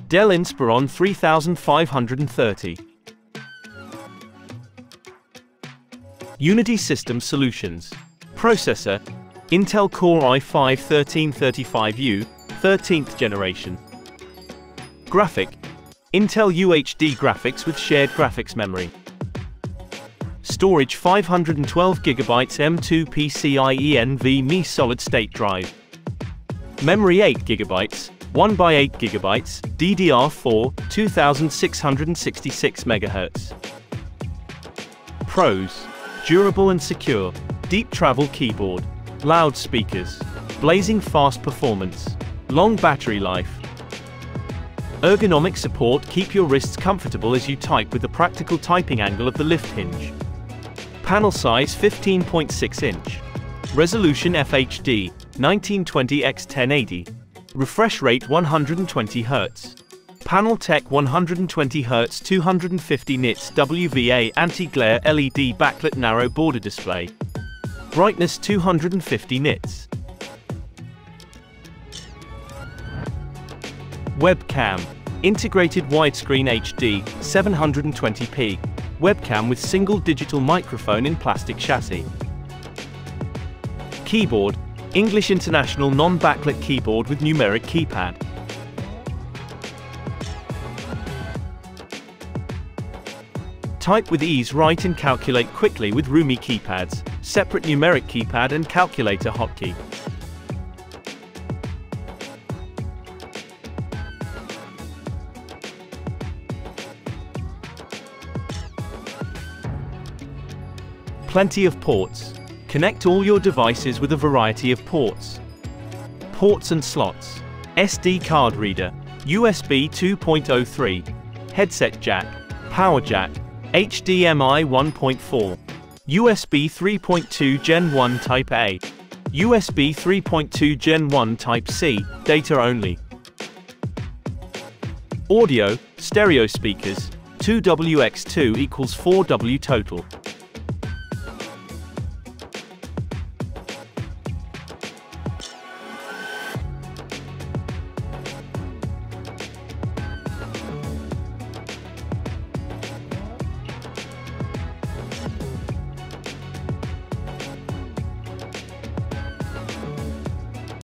Dell Inspiron 3530. Unity System Solutions. Processor: Intel Core i5-1335U, 13th generation. Graphic: Intel UHD graphics with shared graphics memory. Storage: 512GB M2 PCIe NVMe solid-state drive. Memory: 8GB, 1x8GB, DDR4, 2666 MHz. Pros: durable and secure, deep travel keyboard, loudspeakers, blazing fast performance, long battery life. Ergonomic support: keep your wrists comfortable as you type with the practical typing angle of the lift hinge. Panel size: 15.6 inch. Resolution: FHD, 1920x1080. Refresh rate: 120 Hz. Panel Tech 120 Hz 250 nits WVA anti-glare LED backlit narrow border display. Brightness: 250 nits. Webcam: integrated widescreen HD 720p. Webcam with single digital microphone in plastic chassis. Keyboard: English International non-backlit keyboard with numeric keypad. Type with ease, write and calculate quickly with roomy keypads, separate numeric keypad and calculator hotkey. Plenty of ports. Connect all your devices with a variety of ports. Ports and slots: SD card reader, USB 2.03, headset jack, power jack, HDMI 1.4, USB 3.2 Gen 1 Type A, USB 3.2 Gen 1 Type C, data only. Audio: stereo speakers, 2W x 2 equals 4W total.